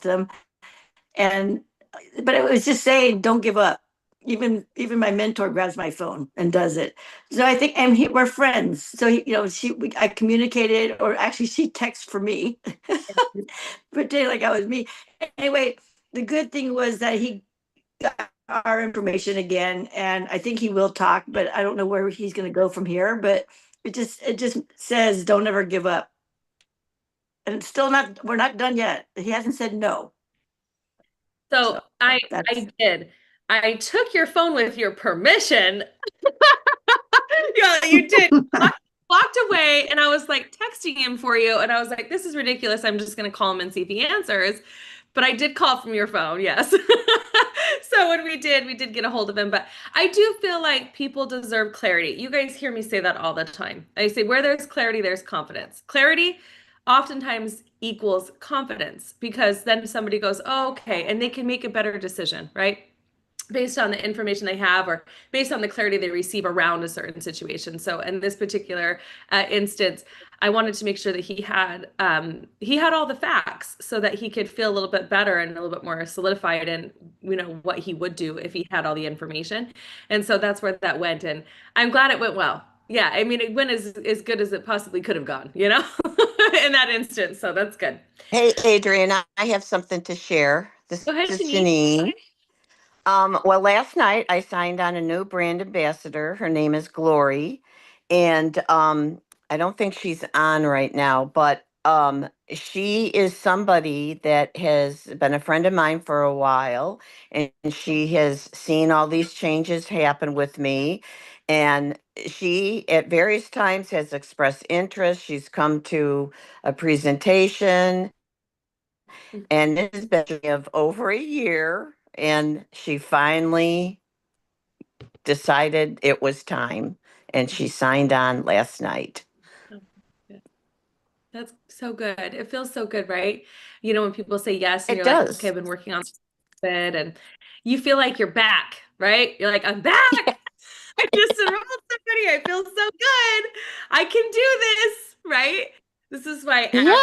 them. And but it was just saying, don't give up. Even my mentor grabs my phone and does it. So I think, and we're friends. So I communicated, or actually, she texts for me, pretending like I was me. Anyway, the good thing was that he got our information again, and I think he will talk, but I don't know where he's going to go from here. But it just says, don't ever give up. And it's still not, we're not done yet. He hasn't said no. So So I that's I did. I took your phone with your permission. Yeah, you did. Walked away and I was like texting him for you. And I was like, this is ridiculous. I'm just going to call him and see if he answers. But I did call from your phone. Yes. So when we did get a hold of him. But I do feel like people deserve clarity. You guys hear me say that all the time. I say, where there's clarity, there's confidence. Clarity oftentimes equals confidence because then somebody goes, oh, okay. And they can make a better decision, right? Based on the information they have or based on the clarity they receive around a certain situation. So in this particular instance, I wanted to make sure that he had all the facts so that he could feel a little bit better and a little bit more solidified in what he would do if he had all the information. And so that's where that went. And I'm glad it went well. Yeah, I mean it went as good as it possibly could have gone, in that instance. So that's good. Hey, Adrian, I have something to share. This Go ahead, is Janine. Janine. Well, last night I signed on a new brand ambassador. Her name is Glory. And I don't think she's on right now, but she is somebody that has been a friend of mine for a while. And she has seen all these changes happen with me. And she, at various times, has expressed interest. She's come to a presentation, and it has been of over a year. And she finally decided it was time, and she signed on last night. Oh, good. That's so good. It feels so good, right? When people say yes and It you're like, okay, does. I've been working on it and you feel like you're back, right? You're like, I'm back. I just enrolled somebody. I feel so good. I can do this, right? This is why action,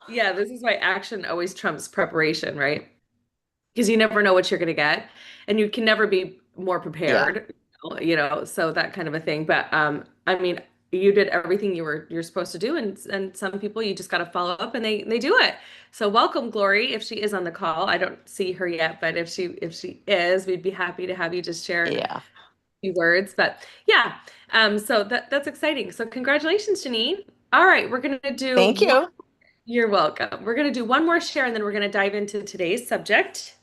Yeah. yeah, this is why action always trumps preparation, right? Because you never know what you're going to get and you can never be more Yeah. prepared, so that kind of a thing. But I mean, you did everything you're supposed to do, and some people you just got to follow up and they do it. So welcome, Glory, if she is on the call. I don't see her yet, but if she is, we'd be happy to have you just share a Yeah. few words. But yeah, so that's exciting. So congratulations, Janine. All right, we're gonna do Thank one. you. You're welcome. We're gonna do one more share and then we're gonna dive into today's subject.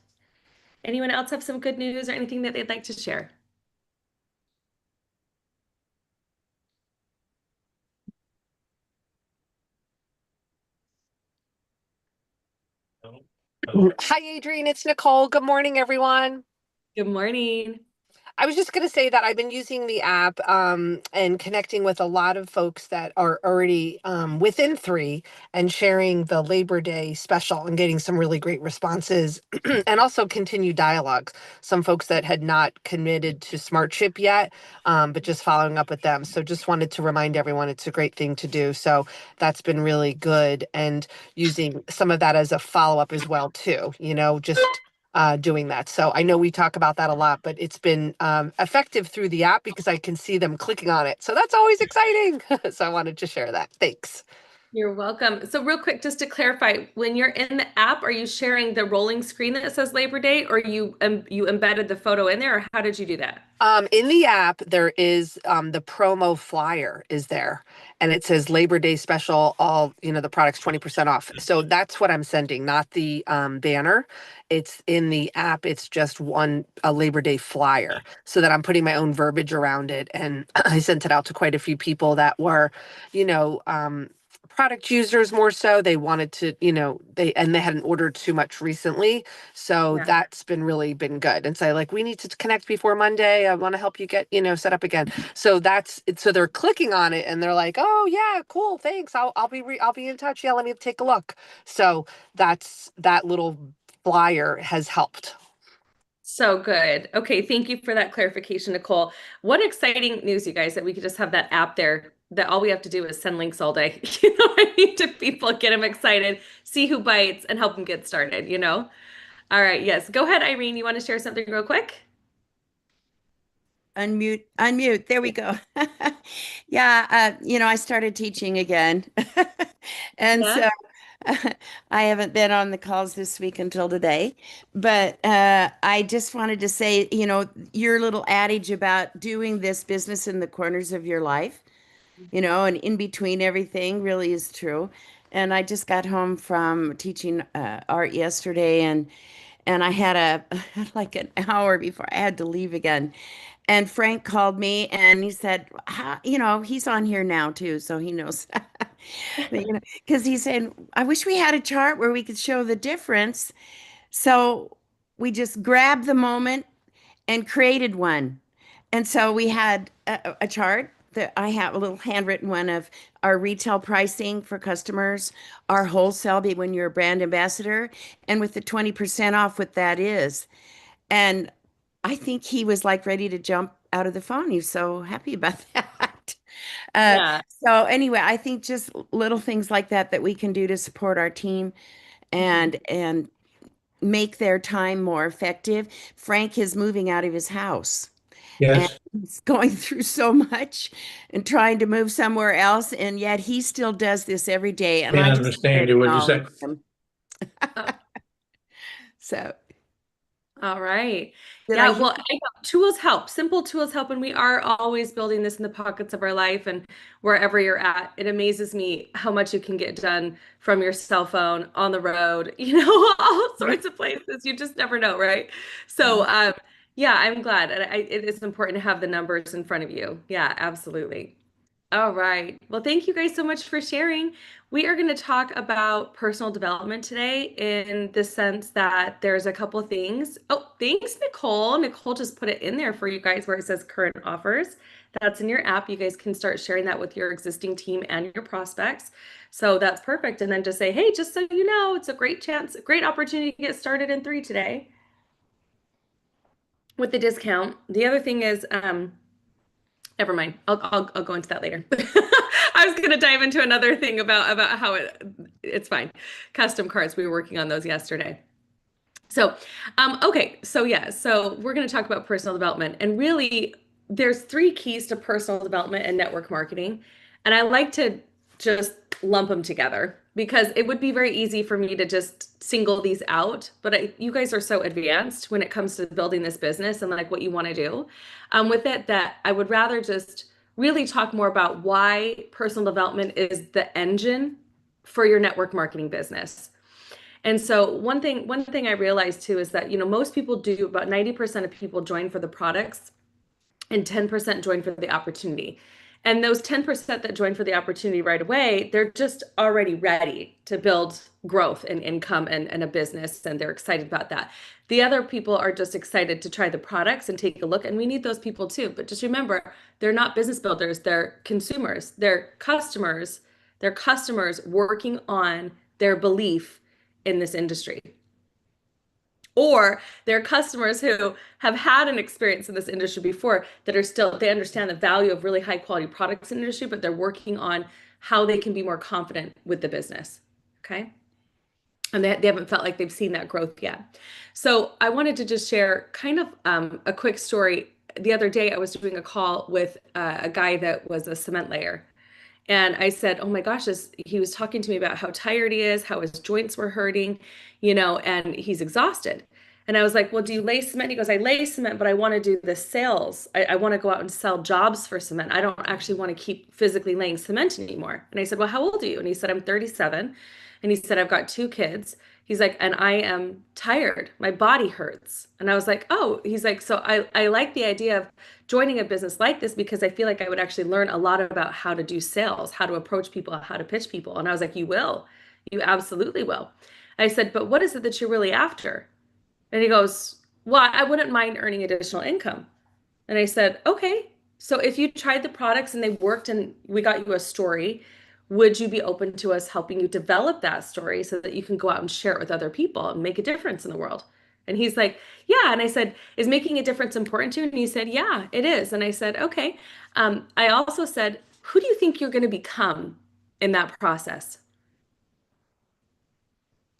Anyone else have some good news or anything that they'd like to share? Hi, Adrienne. It's Nicole. Good morning, everyone. Good morning. I was just going to say that I've been using the app and connecting with a lot of folks that are already within three and sharing the Labor Day special and getting some really great responses and also continued dialogues. Some folks that had not committed to SmartShip yet, but just following up with them. So just wanted to remind everyone it's a great thing to do. So that's been really good and using some of that as a follow up as well, too, just doing that. So I know we talk about that a lot, but it's been effective through the app because I can see them clicking on it. So that's always exciting. So I wanted to share that. Thanks. You're welcome. So real quick, just to clarify, when you're in the app, are you sharing the rolling screen that says Labor Day, or you embedded the photo in there, or how did you do that? In the app, there is the promo flyer is there, and it says Labor Day special, all the products 20% off. So that's what I'm sending, not the banner. It's in the app. It's just a Labor Day flyer, so that I'm putting my own verbiage around it, and I sent it out to quite a few people that were, you know, product users more so. They wanted to, they hadn't ordered too much recently. So Yeah. that's been good. And say like, we need to connect before Monday. I want to help you get, set up again. So that's it. So they're clicking on it and they're like, oh yeah, cool. Thanks. I'll be in touch. Yeah. Let me take a look. So that little flyer has helped. So good. Okay, thank you for that clarification, Nicole. What exciting news, you guys, that we could just have that app there that all we have to do is send links all day, you know what I mean, to people, get them excited, see who bites, and help them get started, you know? All right, yes. Go ahead, Irene. You want to share something real quick? Unmute, unmute. There we go. Yeah, I started teaching again. And Yeah. so I haven't been on the calls this week until today. But I just wanted to say, your little adage about doing this business in the corners of your life, and in between everything really is true. And I just got home from teaching art yesterday, and I had like an hour before I had to leave again. And Frank called me and he said, he's on here now too, so he knows. Because he said, I wish we had a chart where we could show the difference. So we just grabbed the moment and created one. And so we had a chart that I have, a little handwritten one of our retail pricing for customers, our wholesale when you're a brand ambassador, and with the 20% off what that is. And I think he was like ready to jump out of the phone. He was so happy about that. Yeah. So anyway, I think just little things like that we can do to support our team and make their time more effective. Frank is moving out of his house. And Yes, he's going through so much and trying to move somewhere else, and yet he still does this every day. And can't I just understand you. What'd you say? acknowledge him. So All right. did Yeah, I well, I know tools help. Simple tools help, and we are always building this in the pockets of our life and wherever you're at. It amazes me how much you can get done from your cell phone, on the road, all sorts of places. You just never know, right? So, yeah, I'm glad. And it is important to have the numbers in front of you. Yeah, absolutely. All right. Well, thank you guys so much for sharing. We are going to talk about personal development today in the sense that there's a couple things. Oh, thanks, Nicole. Nicole just put it in there for you guys where it says current offers. That's in your app. You guys can start sharing that with your existing team and your prospects. So that's perfect. And then just say, hey, just so you know, it's a great chance, a great opportunity to get started in 3 today with the discount. The other thing is, never mind. I'll go into that later. I was going to dive into another thing about how it's fine. Custom cards. We were working on those yesterday. So, okay. So yeah. So we're going to talk about personal development, and really, there's 3 keys to personal development and network marketing, and I like to just lump them together because it would be very easy for me to just single these out. But you guys are so advanced when it comes to building this business and like what you want to do with it, that I would rather just really talk more about why personal development is the engine for your network marketing business. And so one thing I realized too is that, most people do, about 90% of people join for the products and 10% join for the opportunity. And those 10% that join for the opportunity right away, they're just already ready to build growth and income and a business, and they're excited about that. The other people are just excited to try the products and take a look, and we need those people too. But just remember, they're not business builders, they're consumers, they're customers working on their belief in this industry. Or they're customers who have had an experience in this industry before that they understand the value of really high quality products in the industry, but they're working on how they can be more confident with the business. Okay. And they haven't felt like they've seen that growth yet. So I wanted to just share kind of a quick story. The other day, I was doing a call with a guy that was a cement layer. And I said, oh my gosh, he was talking to me about how tired he is, how his joints were hurting, and he's exhausted. And I was like, well, do you lay cement? He goes, I lay cement, but I want to do the sales. I want to go out and sell jobs for cement. I don't actually want to keep physically laying cement anymore. And I said, well, how old are you? And he said, I'm 37. And he said, I've got 2 kids. He's like, and I am tired. My body hurts. And I was like, oh, he's like, so I like the idea of joining a business like this because I feel like I would actually learn a lot about how to do sales, how to approach people, how to pitch people. And I was like, you will. You absolutely will. I said, but what is it that you're really after? And he goes, well, I wouldn't mind earning additional income. And I said, okay, so if you tried the products and they worked and we got you a story, would you be open to us helping you develop that story so that you can go out and share it with other people and make a difference in the world? And he's like, yeah. And I said, is making a difference important to you? And he said, yeah, it is. And I said, okay. I also said, who do you think you're going to become in that process?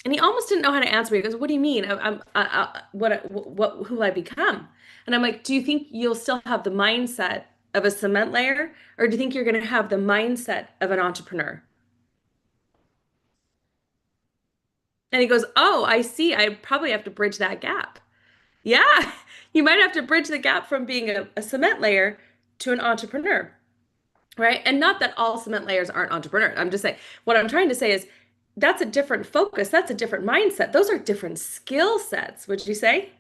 And he almost didn't know how to answer me. He goes, "What do you mean? Who will I become?" And I'm like, "Do you think you'll still have the mindset of a cement layer, or do you think you're going to have the mindset of an entrepreneur?" And he goes, "Oh, I see. I probably have to bridge that gap." Yeah, you might have to bridge the gap from being a cement layer to an entrepreneur, right? And not that all cement layers aren't entrepreneurs. I'm just saying, what I'm trying to say is that's a different focus. That's a different mindset. Those are different skill sets. Would you say?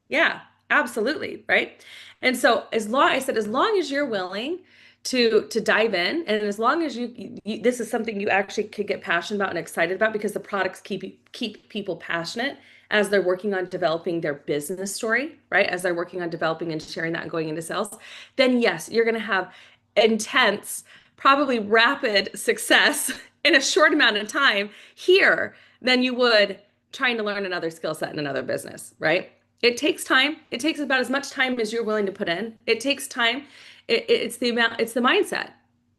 Yeah, absolutely, right? And so as long as you're willing to dive in, and as long as you this is something you actually could get passionate about and excited about, because the products keep people passionate as they're working on developing their business story, right? As they're working on developing and sharing that and going into sales, then yes, you're going to have intense, probably rapid success in a short amount of time here than you would trying to learn another skill set in another business, right? It takes time. It takes about as much time as you're willing to put in. It takes time. It's the mindset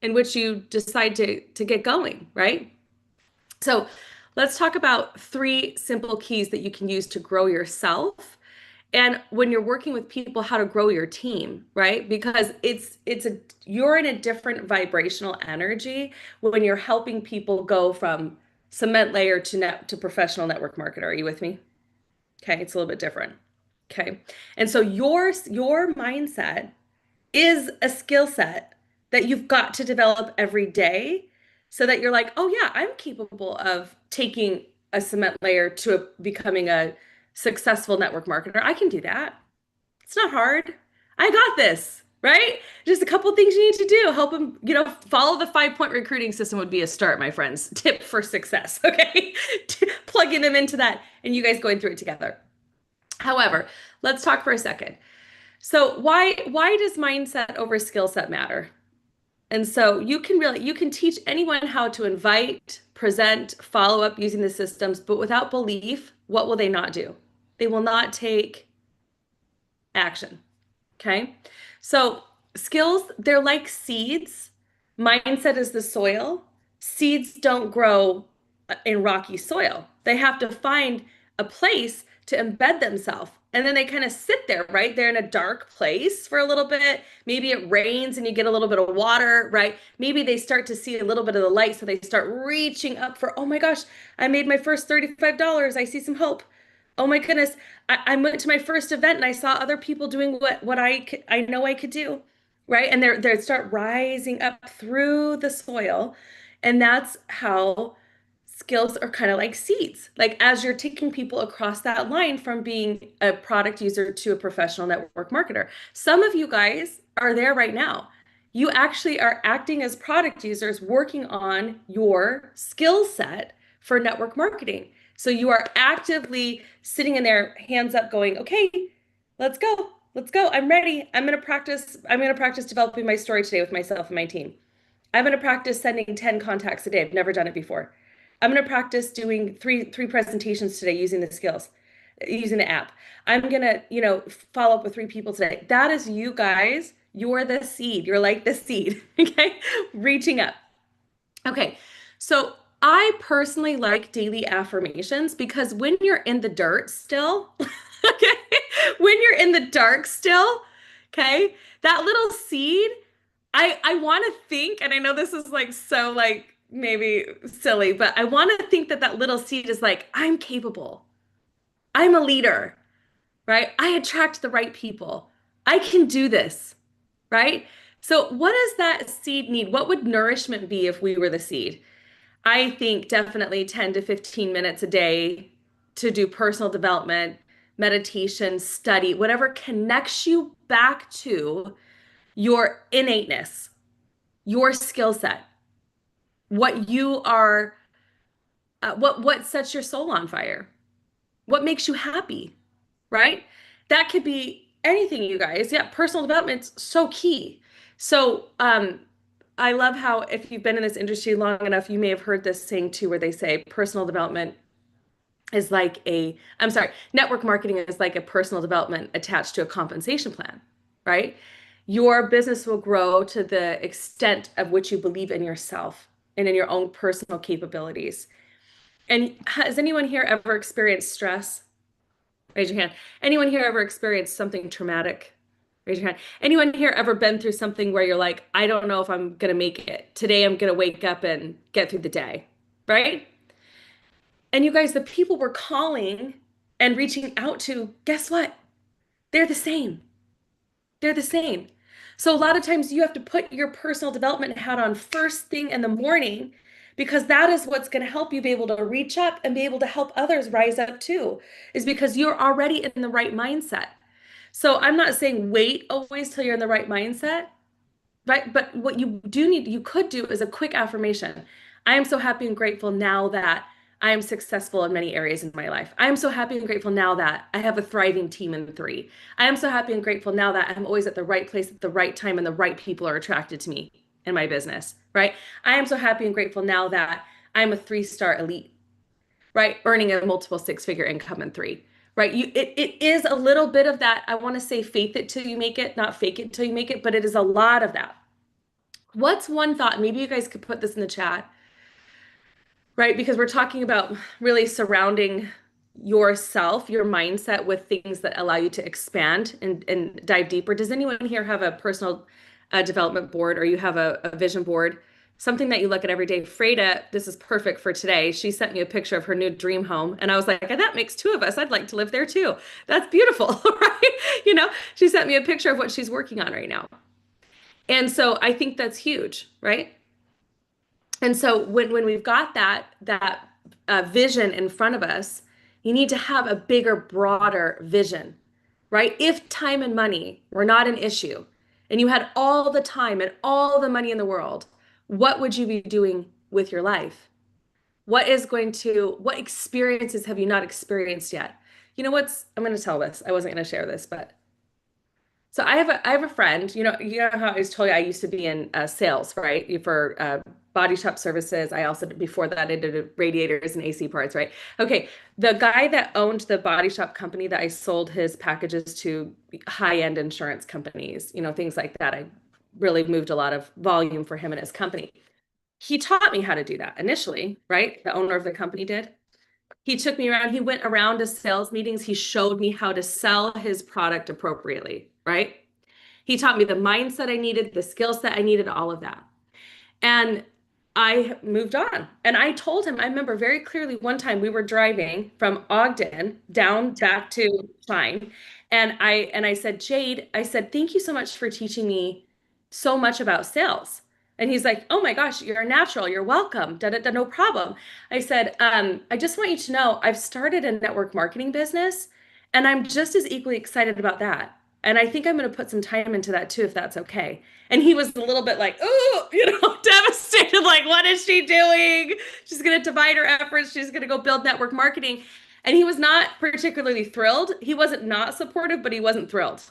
in which you decide to get going, right? So let's talk about 3 simple keys that you can use to grow yourself. And when you're working with people, how to grow your team, right? Because you're in a different vibrational energy when you're helping people go from cement layer to professional network marketer. Are you with me? Okay, it's a little bit different. Okay. And so your mindset is a skill set that you've got to develop every day so that you're like, "Oh yeah, I'm capable of taking a cement layer to becoming a successful network marketer. I can do that. It's not hard. I got this." Right? Just a couple things you need to do. Help them, follow the 5-point recruiting system would be a start, my friends. Tip for success. Okay. Plugging them into that and you guys going through it together. However, let's talk for a second. So why does mindset over skill set matter? And so you can teach anyone how to invite, present, follow up using the systems, but without belief, what will they not do? They will not take action. Okay. So skills, they're like seeds. Mindset is the soil. Seeds don't grow in rocky soil. They have to find a place to embed themselves. And then they kind of sit there, right? They're in a dark place for a little bit. Maybe it rains and you get a little bit of water, right? Maybe they start to see a little bit of the light. So they start reaching up for, "Oh my gosh, I made my first $35. I see some hope. Oh my goodness, I went to my first event and I saw other people doing what I know I could do," right? And they start rising up through the soil. And that's how skills are kind of like seeds. Like as you're taking people across that line from being a product user to a professional network marketer. Some of you guys are there right now. You actually are acting as product users working on your skill set for network marketing. So you are actively sitting in there, hands up, going, "Okay, let's go. Let's go. I'm ready. I'm going to practice developing my story today with myself and my team. I'm going to practice sending 10 contacts a day. I've never done it before. I'm going to practice doing three presentations today using the app. I'm going to, follow up with 3 people today." That is you guys. You're the seed. You're like the seed, okay? Reaching up. Okay. So I personally like daily affirmations because when you're in the dirt still, okay, when you're in the dark still, okay, that little seed, I want to think, and I know this is like so like maybe silly, but I want to think that little seed is like, "I'm capable. I'm a leader, right? I attract the right people. I can do this," right? So what does that seed need? What would nourishment be if we were the seed? I think definitely 10 to 15 minutes a day to do personal development, meditation, study, whatever connects you back to your innateness, your skill set, what you are, what sets your soul on fire, what makes you happy, right? That could be anything, you guys. Yeah, personal development's so key. So, I love how if you've been in this industry long enough, you may have heard this saying too, where they say personal development is like network marketing is like a personal development attached to a compensation plan, right? your business will grow to the extent of which you believe in yourself and in your own personal capabilities. And has anyone here ever experienced stress? Raise your hand. Anyone here ever experienced something traumatic? Raise your hand. Anyone here ever been through something where you're like, I don't know if I'm going to make it. Today I'm going to wake up and get through the day, right? And you guys, the people we're calling and reaching out to, guess what? They're the same. They're the same. So a lot of times you have to put your personal development hat on first thing in the morning, because that is what's going to help you be able to reach up and be able to help others rise up too, is because you're already in the right mindset. So I'm not saying wait always till you're in the right mindset, right? But what you could do is a quick affirmation. I am so happy and grateful now that I am successful in many areas in my life. I am so happy and grateful now that I have a thriving team in 3. I am so happy and grateful now that I'm always at the right place at the right time and the right people are attracted to me in my business, right? I am so happy and grateful now that I'm a 3-star elite, right? Earning a multiple 6-figure income in 3, right? It is a little bit of that. I want to say faith it till you make it, not fake it till you make it, but it is a lot of that. What's one thought? Maybe you guys could put this in the chat, right? Because we're talking about really surrounding yourself, your mindset with things that allow you to expand and dive deeper. Does anyone here have a personal development board, or you have a vision board? Something that you look at every day. Freda, this is perfect for today. She sent me a picture of her new dream home. And I was like, that makes 2 of us. I'd like to live there too. That's beautiful, right? She sent me a picture of what she's working on right now. And so I think that's huge, right? And so when we've got that vision in front of us, you need to have a bigger, broader vision, right? If time and money were not an issue, and you had all the time and all the money in the world, what would you be doing with your life? What experiences have you not experienced yet? I'm going to tell this. I wasn't going to share this, but so I have a friend, you know how I was told you I used to be in sales, right? For body shop services. I also, before that, I did radiators and AC parts, right? Okay. The guy that owned the body shop company that I sold his packages to high-end insurance companies, things like that. I really moved a lot of volume for him and his company. He taught me how to do that initially, right? The owner of the company did. He took me around. He went around to sales meetings. He showed me how to sell his product appropriately, right? He taught me the mindset I needed, the skill set I needed, all of that. And I moved on. And I told him, I remember very clearly one time we were driving from Ogden down back to Shine. And I said, Jade, I said, thank you so much for teaching me so much about sales. And he's like, oh my gosh, you're a natural. You're welcome. No problem. I said, I just want you to know I've started a network marketing business, and I'm just as equally excited about that. And I think I'm going to put some time into that too, if that's okay. And he was a little bit like, oh, devastated. Like, what is she doing? She's going to divide her efforts. She's going to go build network marketing. And he was not particularly thrilled. He wasn't not supportive, but he wasn't thrilled.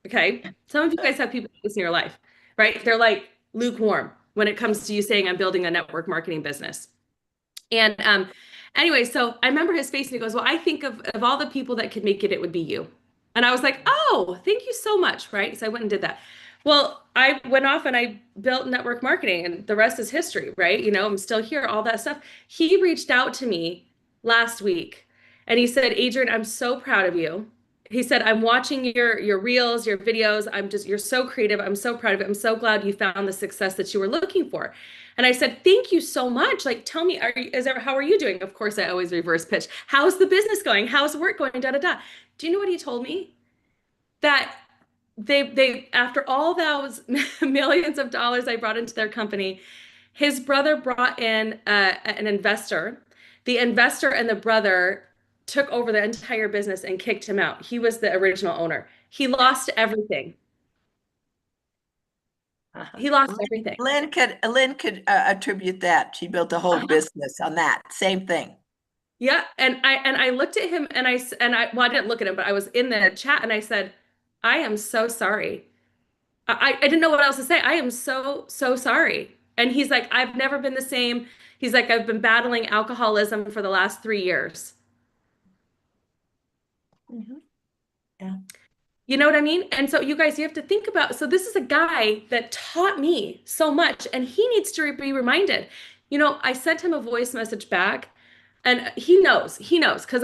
Okay. Some of you guys have people like this in your life, right? They're like lukewarm when it comes to you saying, I'm building a network marketing business. And anyway, so I remember his face and he goes, well, I think of all the people that could make it, it would be you. And I was like, oh, thank you so much, right? So I went and did that. Well, I went off and I built network marketing, and the rest is history, right? I'm still here, all that stuff. He reached out to me last week and he said, Adrienne, I'm so proud of you. He said, I'm watching your reels, your videos. You're so creative. I'm so proud of it. I'm so glad you found the success that you were looking for. And I said, thank you so much. Like, tell me, how are you doing? Of course, I always reverse pitch. How's the business going? How's work going? Da, da, da. Do you know what he told me? That they after all those millions of dollars I brought into their company, his brother brought in an investor. The investor and the brother took over the entire business and kicked him out. He was the original owner. He lost everything. He lost everything. Lynn could attribute that. She built a whole business on that same thing. Yeah, and I looked at him and I didn't look at him, but I was in the chat and I said, I am so sorry. I didn't know what else to say. I am so sorry. And he's like, I've never been the same. He's like, I've been battling alcoholism for the last 3 years. Mm-hmm. Yeah. You know what I mean? And so you guys, you have to think about, so this is a guy that taught me so much, and he needs to be reminded. You know, I sent him a voice message back, and he knows, because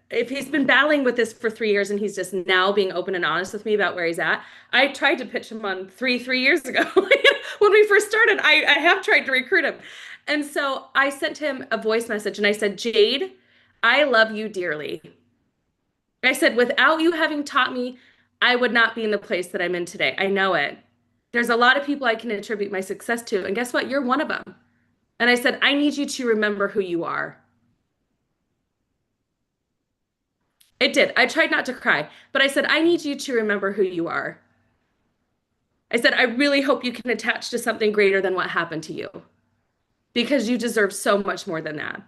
if he's been battling with this for 3 years and he's just now being open and honest with me about where he's at. I tried to pitch him on three years ago. When we first started, I have tried to recruit him. And so I sent him a voice message and I said, Jade, I love you dearly. I said, without you having taught me, I would not be in the place that I'm in today. I know it. There's a lot of people I can attribute my success to. And guess what? You're one of them. And I said, I need you to remember who you are. It did. I tried not to cry, but I said, I need you to remember who you are. I said, I really hope you can attach to something greater than what happened to you, because you deserve so much more than that.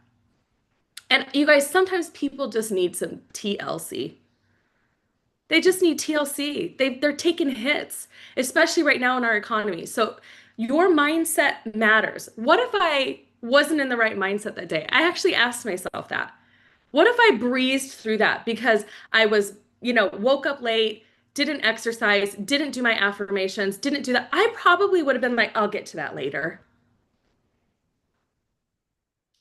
And you guys, sometimes people just need some TLC. They just need TLC. They're taking hits, especially right now in our economy. So your mindset matters. What if I wasn't in the right mindset that day? I actually asked myself that. What if I breezed through that because I was, woke up late, didn't exercise, didn't do my affirmations, didn't do that? I probably would have been like, I'll get to that later.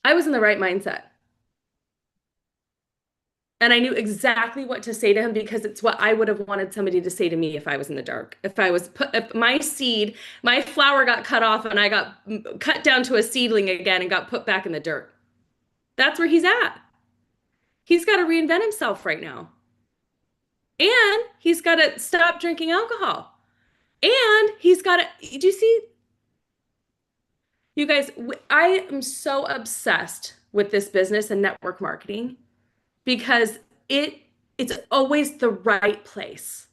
I was in the right mindset. And I knew exactly what to say to him because it's what I would have wanted somebody to say to me if I was in the dark. If my seed, my flower got cut off and I got cut down to a seedling again and got put back in the dirt. That's where he's at. He's got to reinvent himself right now. And he's got to stop drinking alcohol. And he's got to, do you see? You guys, I am so obsessed with this business and network marketing because it's always the right place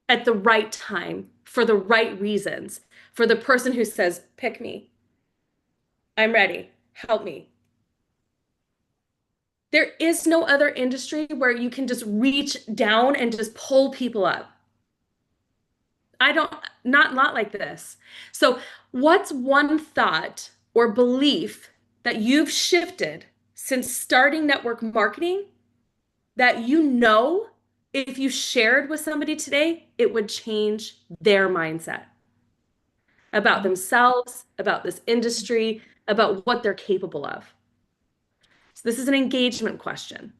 at the right time for the right reasons for the person who says, pick me. I'm ready. Help me. There is no other industry where you can just reach down and just pull people up. Not like this. So what's one thought or belief that you've shifted since starting network marketing that if you shared with somebody today, it would change their mindset about themselves, about this industry, about what they're capable of? So this is an engagement question,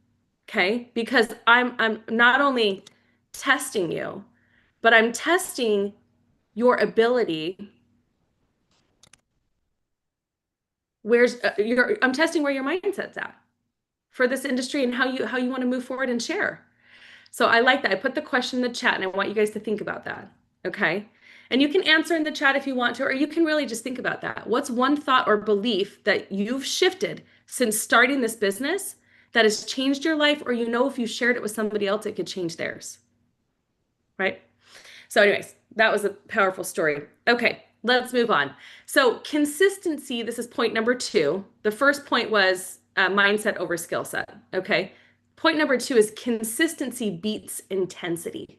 okay? Because I'm not only testing you, but I'm testing your ability. I'm testing where your mindset's at for this industry and how you want to move forward and share. So I like that. I put the question in the chat and I want you guys to think about that, okay? And you can answer in the chat if you want to, or you can really just think about that. What's one thought or belief that you've shifted since starting this business that has changed your life, or if you shared it with somebody else, it could change theirs, right? So anyways, that was a powerful story. Okay, let's move on. So consistency, this is point number 2. The first point was mindset over skill set, okay? Point number 2 is consistency beats intensity.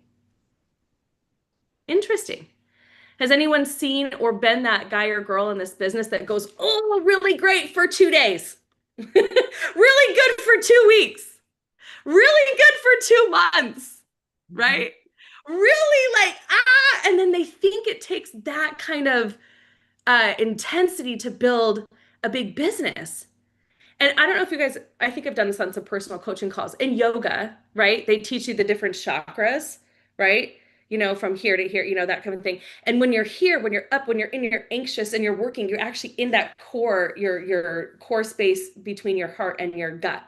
Interesting. Has anyone seen or been that guy or girl in this business that goes, oh, really great for 2 days, really good for 2 weeks, really good for 2 months, right? Really and then they think it takes that kind of intensity to build a big business. And I don't know if you guys, I think I've done this on some personal coaching calls. In yoga, right? They teach you the different chakras, right? From here to here, that kind of thing. And when you're here, when you're up, when you're in, you're anxious and you're working, you're actually in that core, your core space between your heart and your gut.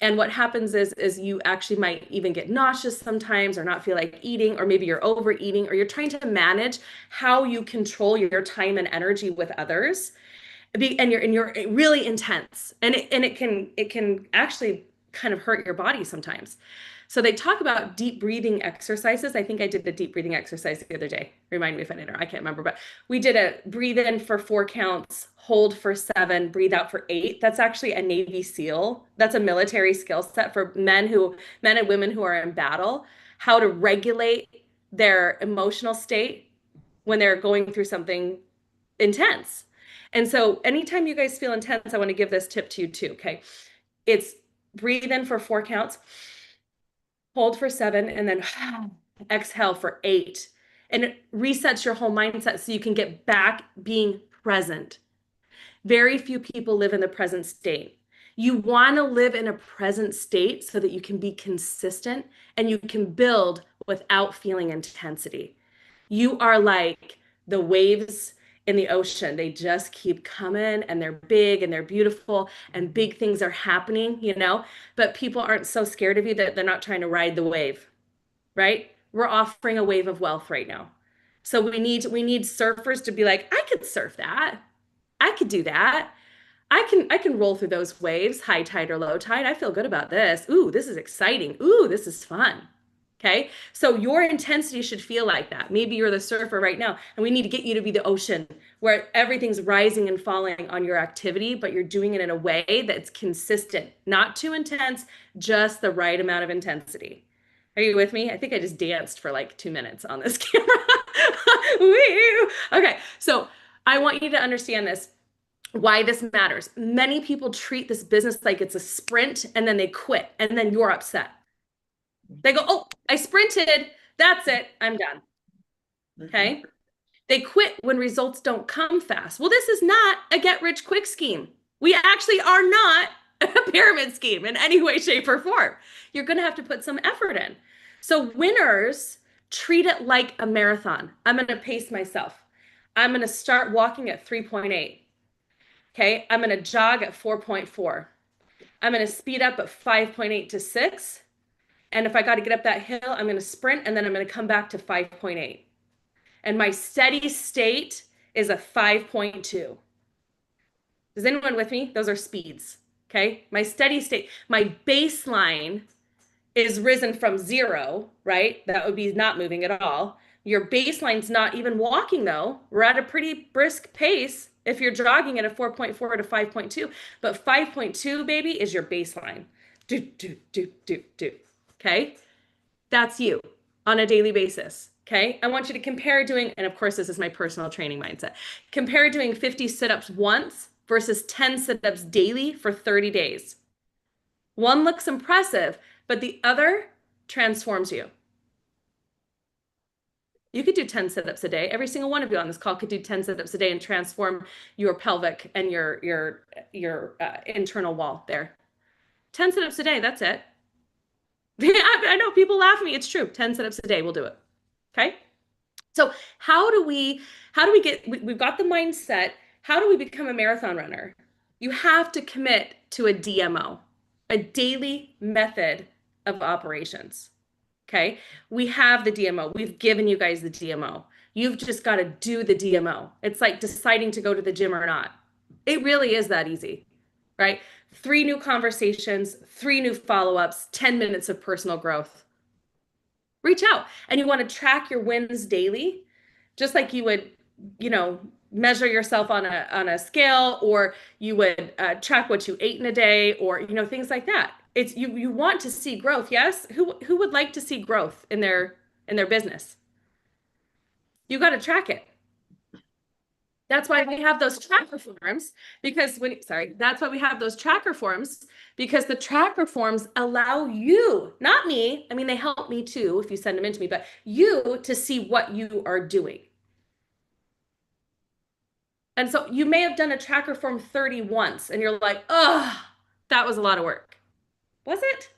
And what happens is you actually might even get nauseous sometimes or not feel like eating, or maybe you're overeating, or you're trying to manage how you control your time and energy with others. And you're really intense, and it can actually kind of hurt your body sometimes. So they talk about deep breathing exercises. I think I did the deep breathing exercise the other day. Remind me if I did, or I can't remember, but we did a breathe in for 4 counts, hold for 7, breathe out for 8. That's actually a Navy SEAL. That's a military skill set for men and women who are in battle, how to regulate their emotional state when they're going through something intense. And so anytime you guys feel intense, I want to give this tip to you too, okay? It's breathe in for 4 counts, hold for 7, and then exhale for 8. And it resets your whole mindset so you can get back being present. Very few people live in the present state. You want to live in a present state so that you can be consistent and you can build without feeling intensity. You are like the waves in the ocean. They just keep coming and they're big and they're beautiful and big things are happening, you know, but people aren't so scared of you that they're not trying to ride the wave, right? We're offering a wave of wealth right now. So we need surfers to be like, I could surf that. I could do that. I can roll through those waves, high tide or low tide. I feel good about this. Ooh, this is exciting. Ooh, this is fun. Okay. So your intensity should feel like that. Maybe you're the surfer right now, and we need to get you to be the ocean where everything's rising and falling on your activity, but you're doing it in a way that's consistent, not too intense, just the right amount of intensity. Are you with me? I think I just danced for like 2 minutes on this camera. Woo! Okay. So I want you to understand this, why this matters. Many people treat this business like it's a sprint and then they quit and then you're upset. They go, oh, I sprinted. That's it. I'm done. Okay. They quit when results don't come fast. Well, this is not a get rich quick scheme. We actually are not a pyramid scheme in any way, shape, or form. You're going to have to put some effort in. So winners treat it like a marathon. I'm going to pace myself. I'm going to start walking at 3.8. Okay. I'm going to jog at 4.4. I'm going to speed up at 5.8 to 6. And if I got to get up that hill, I'm going to sprint and then I'm going to come back to 5.8. And my steady state is a 5.2. Is anyone with me? Those are speeds. Okay. My steady state, my baseline is risen from 0, right? That would be not moving at all. Your baseline's not even walking though. We're at a pretty brisk pace if you're jogging at a 4.4 to 5.2, but 5.2, baby, is your baseline. Do. Okay. That's you on a daily basis. Okay. I want you to compare doing, and of course, this is my personal training mindset. Compare doing 50 sit-ups once versus 10 sit-ups daily for 30 days. One looks impressive, but the other transforms you. You could do 10 sit-ups a day. Every single one of you on this call could do 10 sit-ups a day and transform your pelvic and your internal wall there. 10 sit-ups a day. That's it. I know people laugh at me. It's true. 10 sit-ups a day. We'll do it. Okay. So how do we get, we've got the mindset. How do we become a marathon runner? You have to commit to a DMO, a daily method of operations. Okay. We have the DMO. We've given you guys the DMO. You've just got to do the DMO. It's like deciding to go to the gym or not. It really is that easy, right? 3 new conversations, 3 new follow-ups, 10 minutes of personal growth. Reach out. And you want to track your wins daily, just like you would, measure yourself on a scale, or you would track what you ate in a day, or, things like that. It's you want to see growth. Yes. Who would like to see growth in their business? You got to track it. That's why we have those tracker forms, because that's why we have those tracker forms, because the tracker forms allow you, not me. I mean, they help me too if you send them in to me, but you to see what you are doing. And so you may have done a tracker form 30 once and you're like, oh, that was a lot of work. Was it?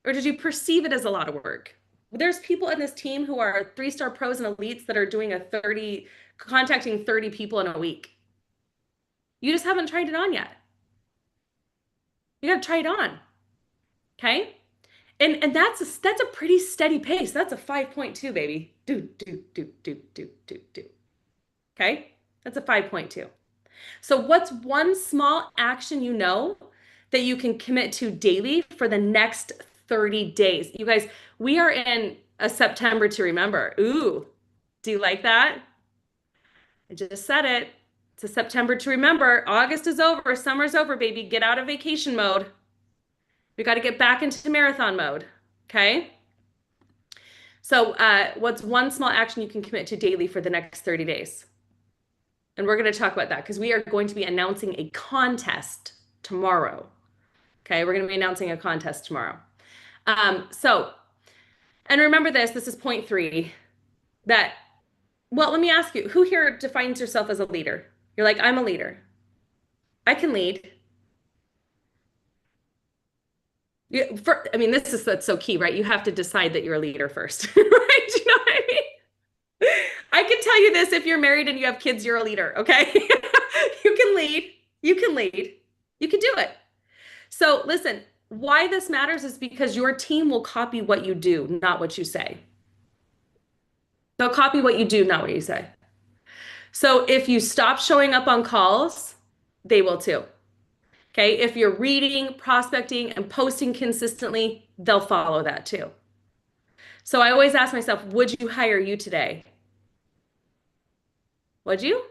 Or did you perceive it as a lot of work? There's people in this team who are 3-star pros and elites that are doing contacting 30 people in a week. You just haven't tried it on yet. You got to try it on. Okay. And that's a pretty steady pace. That's a 5.2, baby. Do. Okay. That's a 5.2. So what's one small action that you can commit to daily for the next 30 days? You guys, we are in a September to remember. Ooh, do you like that? I just said it. It's a September to remember. August is over. Summer's over, baby. Get out of vacation mode. We got to get back into marathon mode. Okay. So what's one small action you can commit to daily for the next 30 days? And we're going to talk about that because we are going to be announcing a contest tomorrow. Okay. We're going to be announcing a contest tomorrow. So And remember this is point 3, that, well, let me ask you, who here defines yourself as a leader? You're like, I'm a leader. I can lead. I mean, that's so key, right? You have to decide that you're a leader first, right? You know what I mean? I can tell you this, if you're married and you have kids, you're a leader, okay? You can lead. You can lead. You can do it. So listen, why this matters is because your team will copy what you do, not what you say. They'll copy what you do, not what you say. So if you stop showing up on calls, they will too. Okay, if you're reading, prospecting, and posting consistently, they'll follow that too. So I always ask myself, would you hire you today? Would you?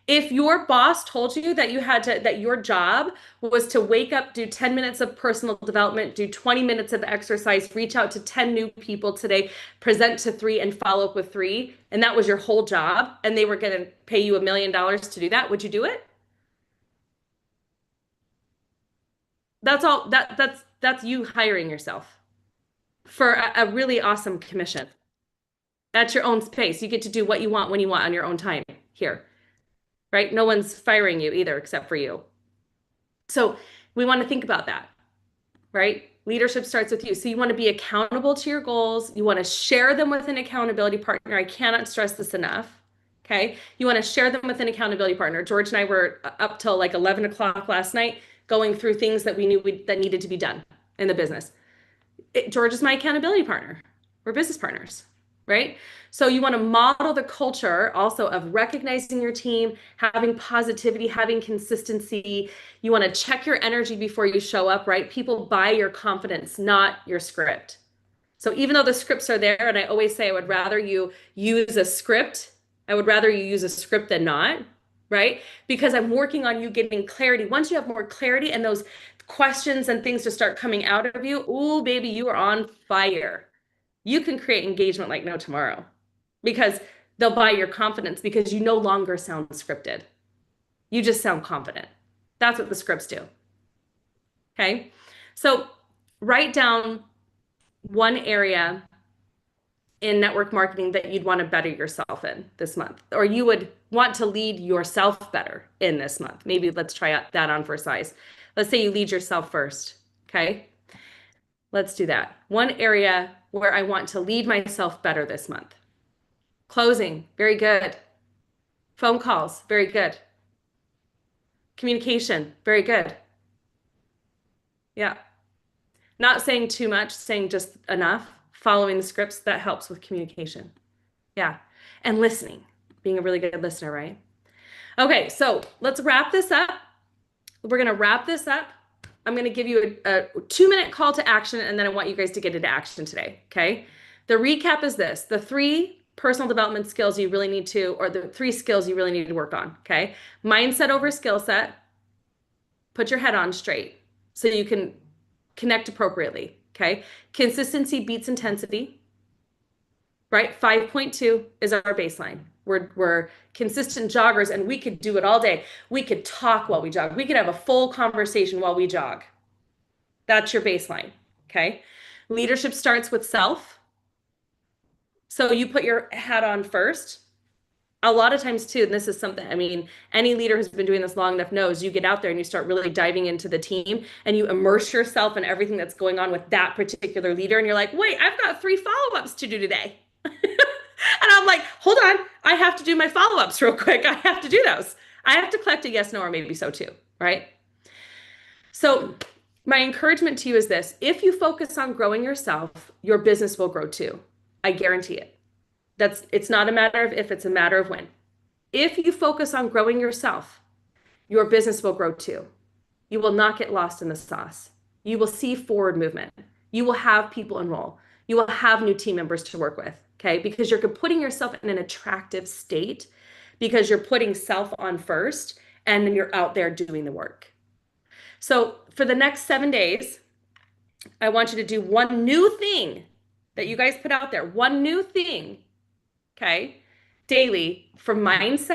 If your boss told you that that your job was to wake up, do 10 minutes of personal development, do 20 minutes of exercise, reach out to 10 new people today, present to 3 and follow up with 3, and that was your whole job, and they were going to pay you $1 million to do that, would you do it? That's all. That's you hiring yourself for a really awesome commission. That's your own space. You get to do what you want when you want on your own time here, right? No one's firing you either except for you. So we want to think about that, right? Leadership starts with you. So you want to be accountable to your goals. You want to share them with an accountability partner. I cannot stress this enough. Okay. You want to share them with an accountability partner. George and I were up till like 11 o'clock last night going through things that we knew that needed to be done in the business. George is my accountability partner. We're business partners, right? So you want to model the culture also of recognizing your team, having positivity, having consistency. You want to check your energy before you show up, right? People buy your confidence, not your script. So even though the scripts are there, and I always say I would rather you use a script, I would rather you use a script than not, right? Because I'm working on you getting clarity. Once you have more clarity and those questions and things to start coming out of you, ooh, baby, you are on fire. You can create engagement like no tomorrow because they'll buy your confidence because you no longer sound scripted. You just sound confident. That's what the scripts do. Okay. So write down one area in network marketing that you'd want to better yourself in this month, or you would want to lead yourself better in this month. Maybe let's try that on for size. Let's say you lead yourself first. Okay. Let's do that. One area where I want to lead myself better this month. Closing, very good. Phone calls, very good. Communication, very good. Yeah. Not saying too much, saying just enough. Following the scripts, that helps with communication. Yeah. And listening, being a really good listener, right? Okay, so let's wrap this up. We're going to wrap this up. I'm going to give you a 2-minute call to action, and then I want you guys to get into action today, okay? The recap is this: the 3 personal development skills you really need to, or the 3 skills you really need to work on, okay? Mindset over skill set. Put your head on straight so you can connect appropriately, okay? Consistency beats intensity, right? 5.2 is our baseline. We're consistent joggers, and we could do it all day. We could talk while we jog. We could have a full conversation while we jog. That's your baseline, okay? Leadership starts with self. So you put your hat on first. A lot of times too, and this is something, I mean, any leader who's been doing this long enough knows, you get out there and you start really diving into the team and you immerse yourself in everything that's going on with that particular leader. And you're like, wait, I've got 3 follow-ups to do today. And I'm like, hold on, I have to do my follow-ups real quick. I have to do those. I have to collect a yes, no, or maybe so too, right? So my encouragement to you is this: if you focus on growing yourself, your business will grow too. I guarantee it. It's not a matter of if, it's a matter of when. If you focus on growing yourself, your business will grow too. You will not get lost in the sauce. You will see forward movement. You will have people enroll. You will have new team members to work with, okay? Because you're putting yourself in an attractive state, because you're putting self on first, and then you're out there doing the work. So for the next 7 days, I want you to do one new thing that you guys put out there, one new thing, okay, daily for mindset,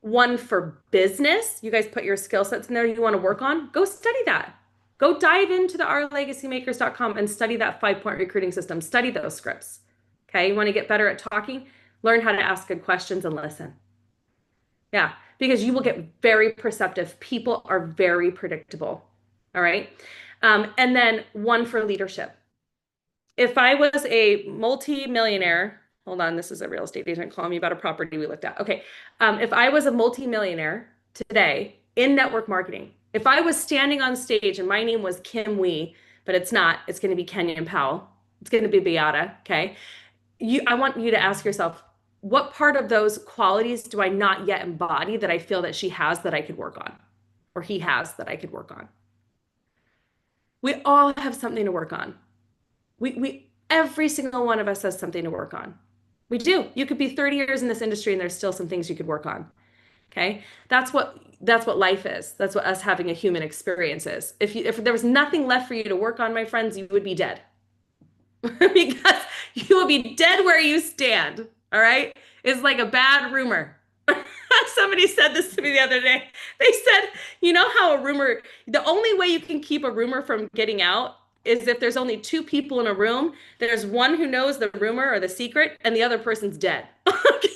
one for business. You guys put your skill sets in there you want to work on. Go study that. Go dive into the ourlegacymakers.com and study that 5-point recruiting system. Study those scripts. Okay. You want to get better at talking? Learn how to ask good questions and listen. Yeah, because you will get very perceptive. People are very predictable. All right. And then one for leadership. If I was a multi-millionaire, hold on, this is a real estate agent calling me about a property we looked at. Okay. If I was a multi-millionaire today in network marketing, if I was standing on stage and my name was Kim Wee, but it's not, it's going to be Kenyon Powell. It's going to be Beata. Okay. I want you to ask yourself, what part of those qualities do I not yet embody that I feel that she has that I could work on, or he has that I could work on? We all have something to work on. Every single one of us has something to work on. We do. You could be 30 years in this industry and there's still some things you could work on. Okay. That's what life is. That's what us having a human experience is. If there was nothing left for you to work on, my friends, you would be dead. Because you will be dead where you stand. All right. It's like a bad rumor. Somebody said this to me the other day. They said, you know how a rumor, the only way you can keep a rumor from getting out is if there's only 2 people in a room, there's one who knows the rumor or the secret and the other person's dead. Okay.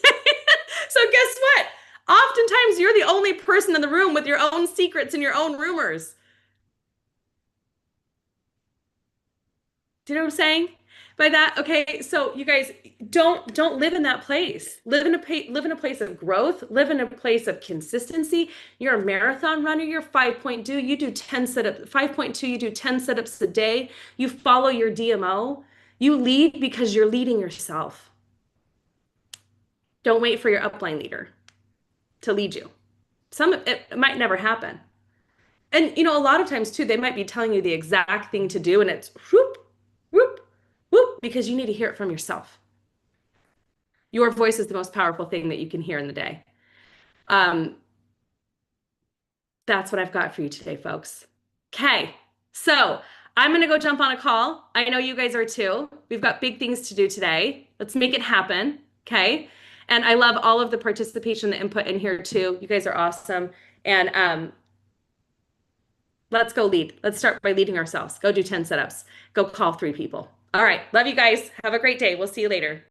So guess what? Oftentimes you're the only person in the room with your own secrets and your own rumors. Do you know what I'm saying by that? Okay, so you guys don't live in that place. Live in a place of growth. Live in a place of consistency. You're a marathon runner. You're 5.2. You do 10 sit-ups. 5.2. You do 10 sit-ups a day. You follow your DMO. You lead because you're leading yourself. Don't wait for your upline leader to lead you. It might never happen. And a lot of times too, they might be telling you the exact thing to do, and it's whoop, whoop, whoop, because you need to hear it from yourself. Your voice is the most powerful thing that you can hear in the day. That's what I've got for you today, folks. Okay, so I'm going to go jump on a call. I know you guys are too. We've got big things to do today. Let's make it happen, okay? And I love all of the participation, the input in here too. You guys are awesome. And let's go lead. Let's start by leading ourselves. Go do 10 sit-ups. Go call 3 people. All right. Love you guys. Have a great day. We'll see you later.